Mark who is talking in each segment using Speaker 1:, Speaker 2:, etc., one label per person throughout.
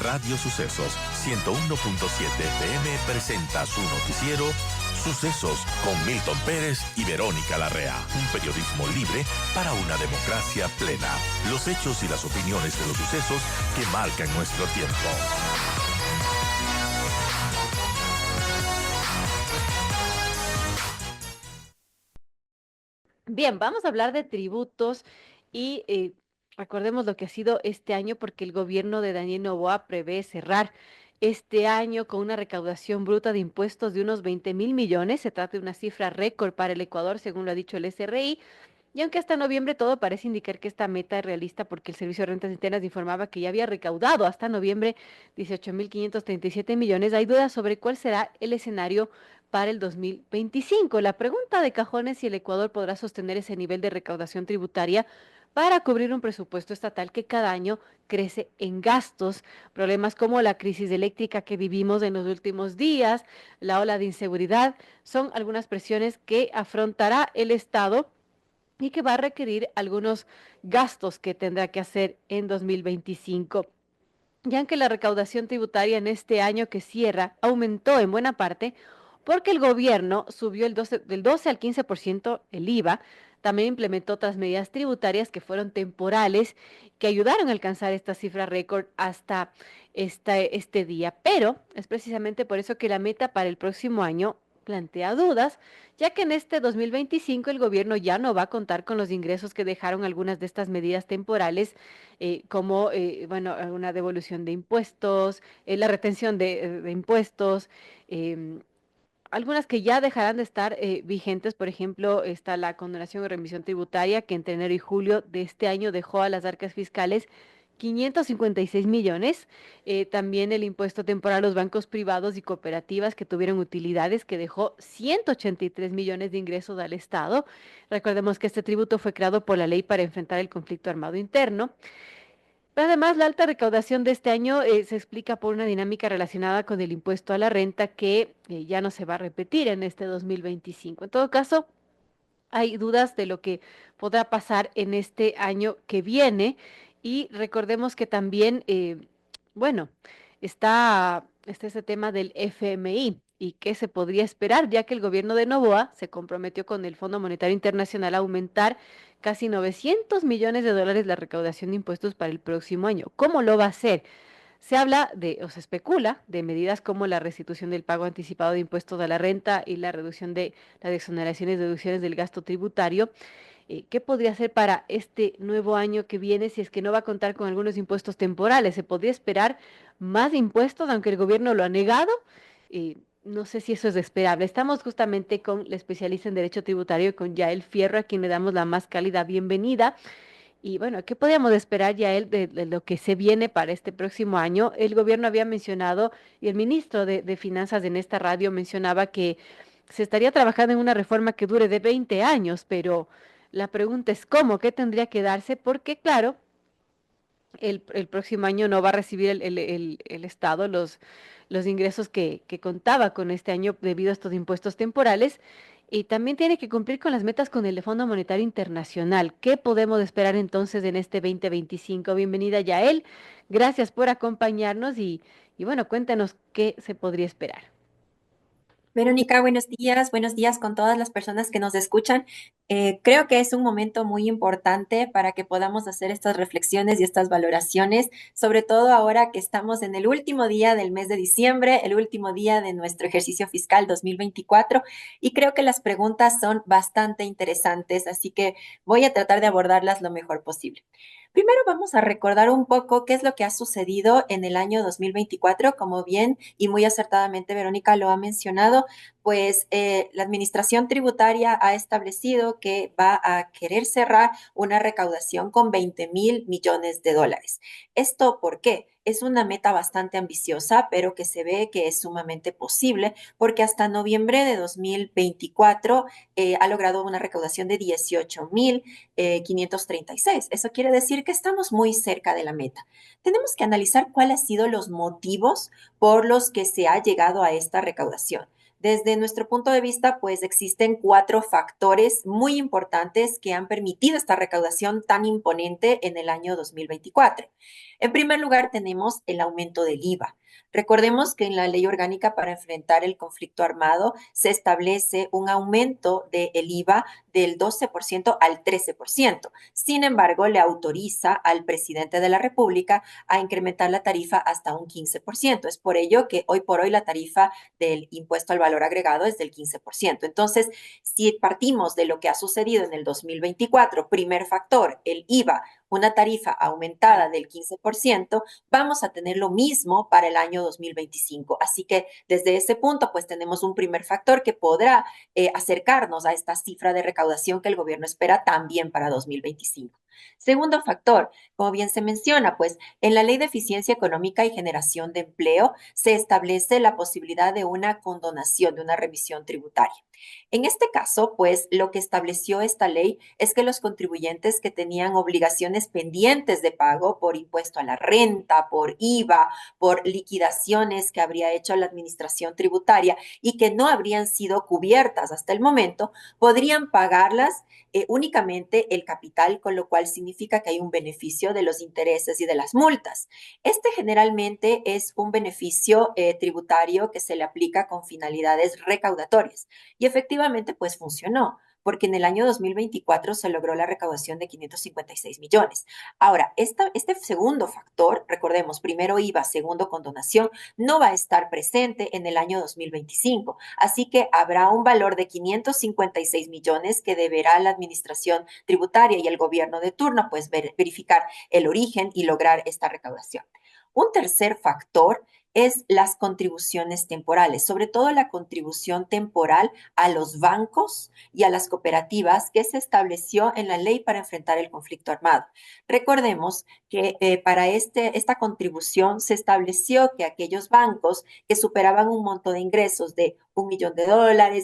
Speaker 1: Radio Sucesos 101.7 FM presenta su noticiero Sucesos con Milton Pérez y Verónica Larrea. Un periodismo libre para una democracia plena. Los hechos y las opiniones de los sucesos que marcan nuestro tiempo.
Speaker 2: Bien, vamos a hablar de tributos y recordemos lo que ha sido este año porque el gobierno de Daniel Noboa prevé cerrar este año con una recaudación bruta de impuestos de unos 20.000 millones. Se trata de una cifra récord para el Ecuador, según lo ha dicho el SRI. Y aunque hasta noviembre todo parece indicar que esta meta es realista porque el Servicio de Rentas Internas informaba que ya había recaudado hasta noviembre 18.537 millones, hay dudas sobre cuál será el escenario para el 2025. La pregunta de cajón es si el Ecuador podrá sostener ese nivel de recaudación tributaria para cubrir un presupuesto estatal que cada año crece en gastos. Problemas como la crisis eléctrica que vivimos en los últimos días, la ola de inseguridad, son algunas presiones que afrontará el Estado y que va a requerir algunos gastos que tendrá que hacer en 2025. Ya aunque la recaudación tributaria en este año que cierra aumentó en buena parte porque el gobierno subió del 12 al 15% el IVA, también implementó otras medidas tributarias que fueron temporales, que ayudaron a alcanzar esta cifra récord hasta este día. Pero es precisamente por eso que la meta para el próximo año plantea dudas, ya que en este 2025 el gobierno ya no va a contar con los ingresos que dejaron algunas de estas medidas temporales, como, bueno, una devolución de impuestos, la retención de impuestos, em, algunas que ya dejarán de estar vigentes. Por ejemplo, está la condonación o remisión tributaria que entre enero y julio de este año dejó a las arcas fiscales 556 millones. También el impuesto temporal a los bancos privados y cooperativas que tuvieron utilidades que dejó 183 millones de ingresos al Estado. Recordemos que este tributo fue creado por la ley para enfrentar el conflicto armado interno. Pero además, la alta recaudación de este año se explica por una dinámica relacionada con el impuesto a la renta que ya no se va a repetir en este 2025. En todo caso, hay dudas de lo que podrá pasar en este año que viene y recordemos que también, bueno, está ese tema del FMI y qué se podría esperar, ya que el gobierno de Noboa se comprometió con el Fondo Monetario Internacional a aumentar casi 900 millones de dólares la recaudación de impuestos para el próximo año. ¿Cómo lo va a hacer? Se habla de, o se especula, de medidas como la restitución del pago anticipado de impuestos a la renta y la reducción de las exoneraciones y deducciones del gasto tributario. ¿Qué podría hacer para este nuevo año que viene si es que no va a contar con algunos impuestos temporales? ¿Se podría esperar más impuestos, aunque el gobierno lo ha negado? No sé si eso es esperable. Estamos justamente con la especialista en Derecho Tributario, con Yael Fierro, a quien le damos la más cálida bienvenida. Y bueno, ¿qué podíamos esperar ya él de lo que se viene para este próximo año? El gobierno había mencionado y el ministro de Finanzas en esta radio mencionaba que se estaría trabajando en una reforma que dure de 20 años, pero la pregunta es cómo, qué tendría que darse, porque claro, el próximo año no va a recibir el Estado los ingresos que contaba con este año debido a estos impuestos temporales. Y también tiene que cumplir con las metas con el Fondo Monetario Internacional. ¿Qué podemos esperar entonces en este 2025? Bienvenida, Yael. Gracias por acompañarnos y bueno, cuéntanos qué se podría esperar.
Speaker 3: Verónica, buenos días con todas las personas que nos escuchan. Creo que es un momento muy importante para que podamos hacer estas reflexiones y estas valoraciones, sobre todo ahora que estamos en el último día del mes de diciembre, el último día de nuestro ejercicio fiscal 2024, y creo que las preguntas son bastante interesantes, así que voy a tratar de abordarlas lo mejor posible. Primero vamos a recordar un poco qué es lo que ha sucedido en el año 2024, como bien y muy acertadamente Verónica lo ha mencionado, pues la Administración Tributaria ha establecido que va a querer cerrar una recaudación con 20.000 millones de dólares. ¿Esto por qué? Es una meta bastante ambiciosa, pero que se ve que es sumamente posible porque hasta noviembre de 2024 ha logrado una recaudación de 18.536. Eso quiere decir que estamos muy cerca de la meta. Tenemos que analizar cuáles han sido los motivos por los que se ha llegado a esta recaudación. Desde nuestro punto de vista, pues existen cuatro factores muy importantes que han permitido esta recaudación tan imponente en el año 2024. En primer lugar, tenemos el aumento del IVA. Recordemos que en la Ley Orgánica para enfrentar el conflicto armado se establece un aumento del IVA del 12% al 13%. Sin embargo, le autoriza al presidente de la República a incrementar la tarifa hasta un 15%. Es por ello que hoy por hoy la tarifa del impuesto al valor agregado es del 15%. Entonces, si partimos de lo que ha sucedido en el 2024, primer factor, el IVA, una tarifa aumentada del 15%, vamos a tener lo mismo para el año 2025. Así que desde ese punto, pues tenemos un primer factor que podrá acercarnos a esta cifra de recaudación que el gobierno espera también para 2025. Segundo factor, como bien se menciona, pues en la Ley de Eficiencia Económica y Generación de Empleo se establece la posibilidad de una condonación, de una revisión tributaria. En este caso, pues lo que estableció esta ley es que los contribuyentes que tenían obligaciones pendientes de pago por impuesto a la renta, por IVA, por liquidaciones que habría hecho la administración tributaria y que no habrían sido cubiertas hasta el momento, podrían pagarlas únicamente el capital, con lo cual significa que hay un beneficio de los intereses y de las multas. Este generalmente es un beneficio tributario que se le aplica con finalidades recaudatorias y efectivamente pues funcionó porque en el año 2024 se logró la recaudación de 556 millones. Ahora, este segundo factor, recordemos, primero IVA, segundo condonación, no va a estar presente en el año 2025. Así que habrá un valor de 556 millones que deberá la administración tributaria y el gobierno de turno pues verificar el origen y lograr esta recaudación. Un tercer factor es las contribuciones temporales, sobre todo la contribución temporal a los bancos y a las cooperativas que se estableció en la ley para enfrentar el conflicto armado. Recordemos que para esta contribución se estableció que aquellos bancos que superaban un monto de ingresos de $1 millón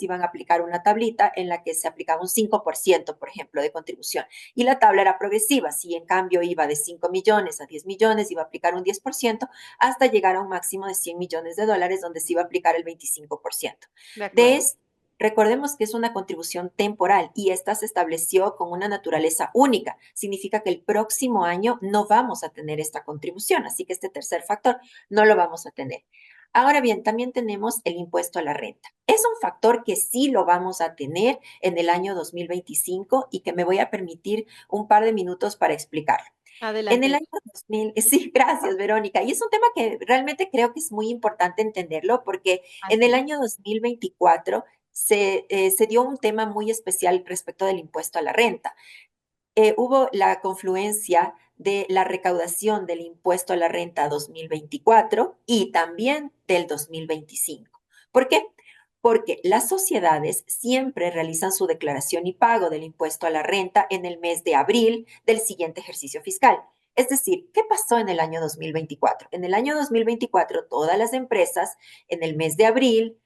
Speaker 3: iban a aplicar una tablita en la que se aplicaba un 5%, por ejemplo, de contribución. Y la tabla era progresiva. Si en cambio iba de 5 millones a 10 millones, iba a aplicar un 10% hasta llegar a un máximo de $100 millones, donde se iba a aplicar el 25%.
Speaker 2: De
Speaker 3: De
Speaker 2: acuerdo.
Speaker 3: esto, recordemos que es una contribución temporal y esta se estableció con una naturaleza única. Significa que el próximo año no vamos a tener esta contribución, así que este tercer factor no lo vamos a tener. Ahora bien, también tenemos el impuesto a la renta. Es un factor que sí lo vamos a tener en el año 2025 y que me voy a permitir un par de minutos para explicarlo. En el
Speaker 2: Adelante.
Speaker 3: año 2000, sí, gracias, Verónica. Y es un tema que realmente creo que es muy importante entenderlo porque en
Speaker 2: Así
Speaker 3: el
Speaker 2: es.
Speaker 3: año 2024 se dio un tema muy especial respecto del impuesto a la renta. Hubo la confluencia de la recaudación del impuesto a la renta 2024 y también del 2025. ¿Por qué? Porque las sociedades siempre realizan su declaración y pago del impuesto a la renta en el mes de abril del siguiente ejercicio fiscal. Es decir, ¿qué pasó en el año 2024? En el año 2024, todas las empresas en el mes de abril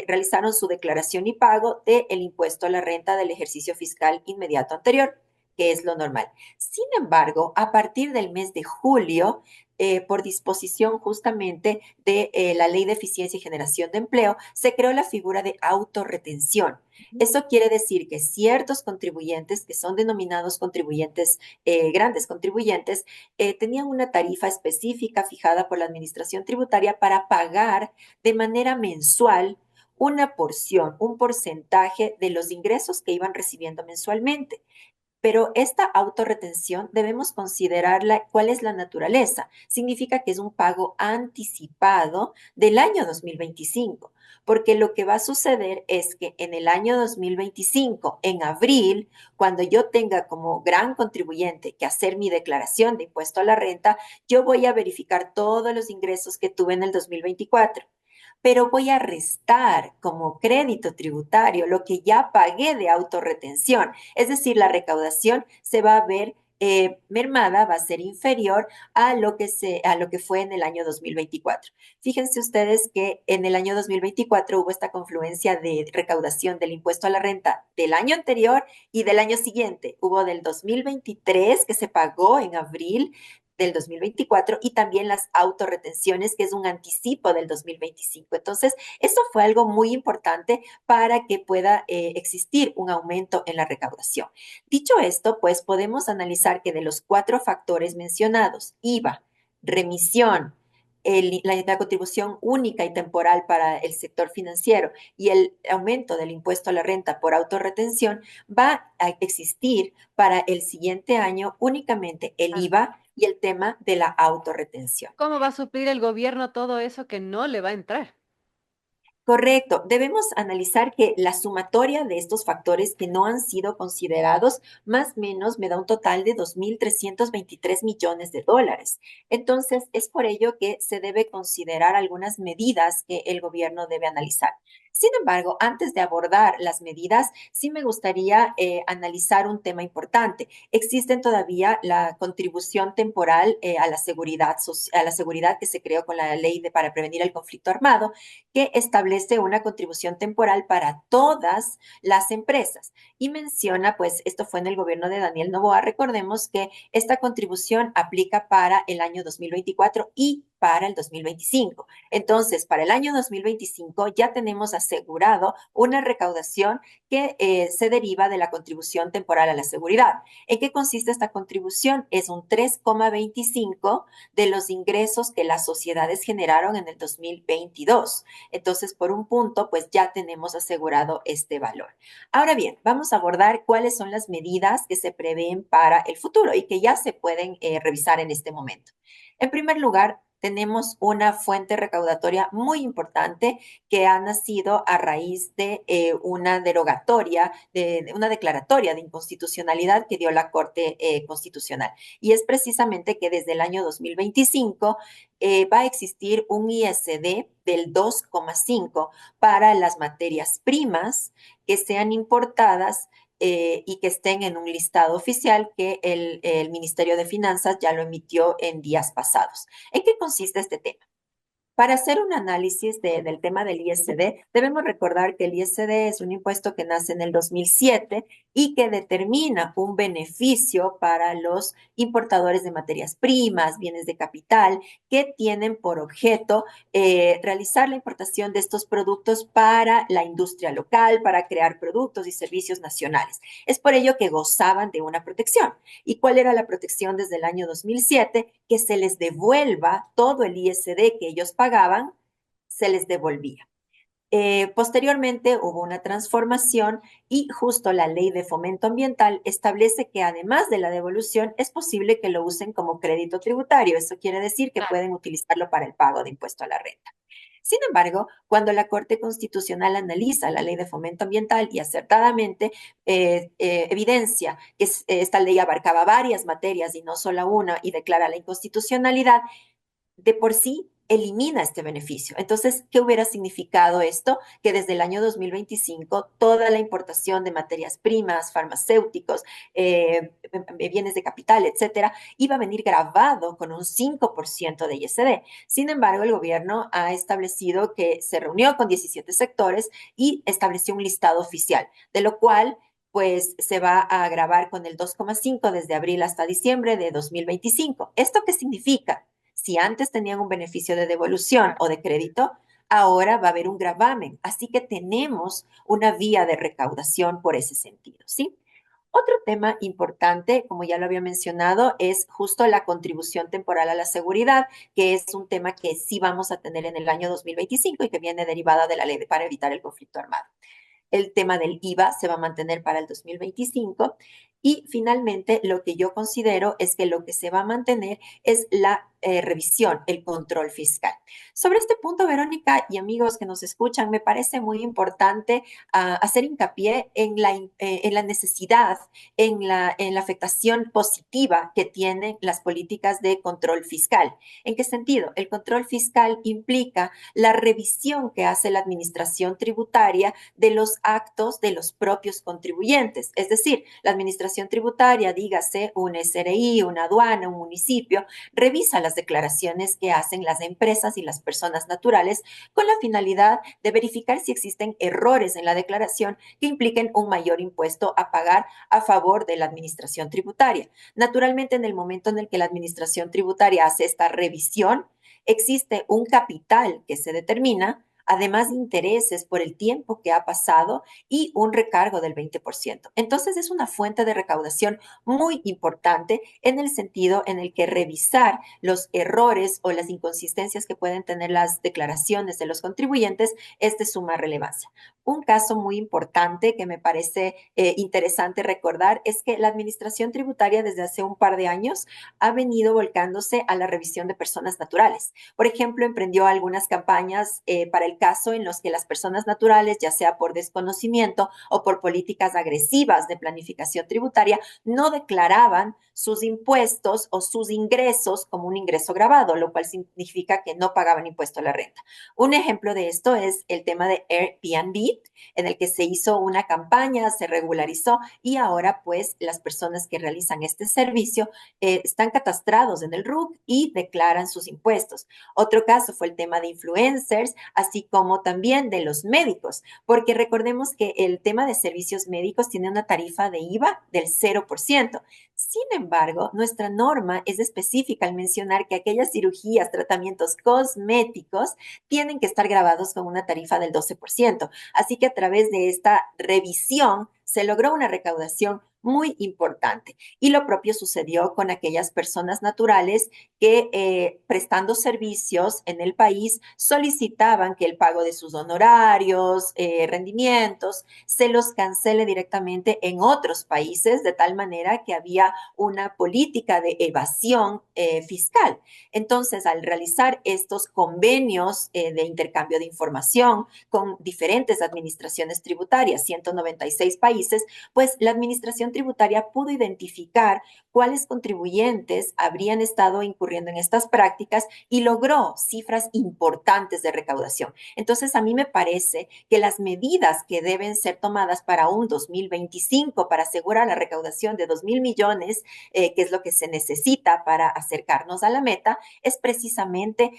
Speaker 3: realizaron su declaración y pago del impuesto a la renta del ejercicio fiscal inmediato anterior, que es lo normal. Sin embargo, a partir del mes de julio, por disposición justamente de la Ley de Eficiencia y Generación de Empleo, se creó la figura de autorretención.
Speaker 2: Ujú.
Speaker 3: Eso quiere decir que ciertos contribuyentes, que son denominados contribuyentes, grandes contribuyentes, tenían una tarifa específica fijada por la Administración Tributaria para pagar de manera mensual una porción, un porcentaje de los ingresos que iban recibiendo mensualmente. Pero esta autorretención debemos considerarla cuál es la naturaleza. Significa que es un pago anticipado del año 2025, porque lo que va a suceder es que en el año 2025, en abril, cuando yo tenga como gran contribuyente que hacer mi declaración de impuesto a la renta, yo voy a verificar todos los ingresos que tuve en el 2024, pero voy a restar como crédito tributario lo que ya pagué de autorretención. Es decir, la recaudación se va a ver mermada, va a ser inferior a lo que fue en el año 2024. Fíjense ustedes que en el año 2024 hubo esta confluencia de recaudación del impuesto a la renta del año anterior y del año siguiente. Hubo del 2023 que se pagó en abril, del 2024 y también las autorretenciones, que es un anticipo del 2025. Entonces, eso fue algo muy importante para que pueda existir un aumento en la recaudación. Dicho esto, pues podemos analizar que de los cuatro factores mencionados, IVA, remisión, la contribución única y temporal para el sector financiero y el aumento del impuesto a la renta por autorretención, va a existir para el siguiente año únicamente el
Speaker 2: Claro.
Speaker 3: IVA y el tema de la autorretención.
Speaker 2: ¿Cómo va a suplir el gobierno todo eso que no le va a entrar?
Speaker 3: Correcto. Debemos analizar que la sumatoria de estos factores que no han sido considerados, más o menos me da un total de 2.323 millones de dólares. Entonces, es por ello que se debe considerar algunas medidas que el gobierno debe analizar. Sin embargo, antes de abordar las medidas, sí me gustaría analizar un tema importante. Existen todavía la contribución temporal a la seguridad que se creó con la ley para prevenir el conflicto armado, que establece una contribución temporal para todas las empresas y menciona, pues esto fue en el gobierno de Daniel Noboa, recordemos que esta contribución aplica para el año 2024 y para el 2025. Entonces, para el año 2025 ya tenemos asegurado una recaudación que se deriva de la contribución temporal a la seguridad. ¿En qué consiste esta contribución? Es un 3,25 de los ingresos que las sociedades generaron en el 2022. Entonces, por un punto, pues ya tenemos asegurado este valor. Ahora bien, vamos a abordar cuáles son las medidas que se prevén para el futuro y que ya se pueden revisar en este momento. En primer lugar, tenemos una fuente recaudatoria muy importante que ha nacido a raíz de una derogatoria, de una declaratoria de inconstitucionalidad que dio la Corte Constitucional. Y es precisamente que desde el año 2025 va a existir un ISD del 2,5 para las materias primas que sean importadas y que estén en un listado oficial que el Ministerio de Finanzas ya lo emitió en días pasados. ¿En qué consiste este tema? Para hacer un análisis del tema del ISD, debemos recordar que el ISD es un impuesto que nace en el 2007 y que determina un beneficio para los importadores de materias primas, bienes de capital, que tienen por objeto realizar la importación de estos productos para la industria local, para crear productos y servicios nacionales. Es por ello que gozaban de una protección. ¿Y cuál era la protección desde el año 2007? Que se les devuelva todo el ISD que ellos pagaban, se les devolvía. Posteriormente hubo una transformación y justo la ley de fomento ambiental establece que además de la devolución es posible que lo usen como crédito tributario. Eso quiere decir que pueden utilizarlo para el pago de impuesto a la renta. Sin embargo, cuando la Corte Constitucional analiza la ley de fomento ambiental y acertadamente evidencia que esta ley abarcaba varias materias y no solo una y declara la inconstitucionalidad, de por sí elimina este beneficio. Entonces, ¿qué hubiera significado esto? Que desde el año 2025 toda la importación de materias primas, farmacéuticos, bienes de capital, etcétera, iba a venir grabado con un 5% de ISD. Sin embargo, el gobierno ha establecido que se reunió con 17 sectores y estableció un listado oficial, de lo cual pues se va a grabar con el 2,5 desde abril hasta diciembre de 2025. ¿Esto qué significa? Si antes tenían un beneficio de devolución o de crédito, ahora va a haber un gravamen. Así que tenemos una vía de recaudación por ese sentido, ¿sí? Otro tema importante, como ya lo había mencionado, es justo la contribución temporal a la seguridad, que es un tema que sí vamos a tener en el año 2025 y que viene derivada de la ley para evitar el conflicto armado. El tema del IVA se va a mantener para el 2025 y finalmente lo que yo considero es que lo que se va a mantener es la revisión, el control fiscal. Sobre este punto, Verónica y amigos que nos escuchan, me parece muy importante hacer hincapié en la necesidad, en la afectación positiva que tienen las políticas de control fiscal. ¿En qué sentido? El control fiscal implica la revisión que hace la administración tributaria de los actos de los propios contribuyentes. Es decir, la administración tributaria, dígase un SRI, una aduana, un municipio, revisa las las declaraciones que hacen las empresas y las personas naturales con la finalidad de verificar si existen errores en la declaración que impliquen un mayor impuesto a pagar a favor de la administración tributaria. Naturalmente, en el momento en el que la administración tributaria hace esta revisión, existe un capital que se determina, además de intereses por el tiempo que ha pasado y un recargo del 20%. Entonces es una fuente de recaudación muy importante en el sentido en el que revisar los errores o las inconsistencias que pueden tener las declaraciones de los contribuyentes es de suma relevancia. Un caso muy importante que me parece interesante recordar es que la administración tributaria desde hace un par de años ha venido volcándose a la revisión de personas naturales. Por ejemplo, emprendió algunas campañas para el caso en los que las personas naturales, ya sea por desconocimiento o por políticas agresivas de planificación tributaria, no declaraban sus impuestos o sus ingresos como un ingreso grabado, lo cual significa que no pagaban impuesto a la renta. Un ejemplo de esto es el tema de Airbnb, en el que se hizo una campaña, se regularizó y ahora pues las personas que realizan este servicio están catastrados en el RUC y declaran sus impuestos. Otro caso fue el tema de influencers, así como también de los médicos, porque recordemos que el tema de servicios médicos tiene una tarifa de IVA del 0%. Sin embargo, nuestra norma es específica al mencionar que aquellas cirugías, tratamientos cosméticos tienen que estar grabados con una tarifa del 12%. Así que a través de esta revisión se logró una recaudación muy importante. Y lo propio sucedió con aquellas personas naturales que prestando servicios en el país solicitaban que el pago de sus honorarios, rendimientos, se los cancele directamente en otros países, de tal manera que había una política de evasión fiscal. Entonces, al realizar estos convenios de intercambio de información con diferentes administraciones tributarias, 196 países, pues la administración tributaria pudo identificar cuáles contribuyentes habrían estado incurriendo en estas prácticas y logró cifras importantes de recaudación. Entonces, a mí me parece que las medidas que deben ser tomadas para un 2025 para asegurar la recaudación de 2.000 millones, que es lo que se necesita para acercarnos a la meta, es precisamente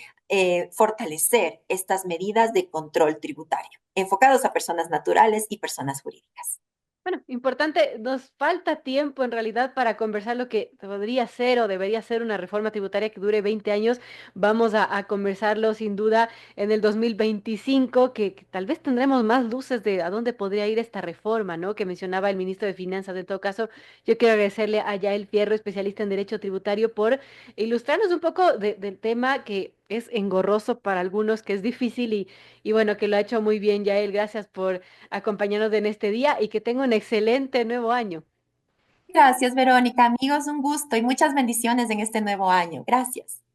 Speaker 3: fortalecer estas medidas de control tributario, enfocados a personas naturales y personas jurídicas.
Speaker 2: Bueno, importante, nos falta tiempo en realidad para conversar lo que podría ser o debería ser una reforma tributaria que dure 20 años. Vamos a conversarlo sin duda en el 2025, que tal vez tendremos más luces de a dónde podría ir esta reforma, ¿no? Que mencionaba el ministro de Finanzas. En todo caso, yo quiero agradecerle a Yael Fierro, especialista en Derecho Tributario, por ilustrarnos un poco del tema que es engorroso para algunos, que es difícil y bueno, que lo ha hecho muy bien, Yael. Gracias por acompañarnos en este día y que tenga un excelente nuevo año.
Speaker 3: Gracias, Verónica. Amigos, un gusto y muchas bendiciones en este nuevo año. Gracias.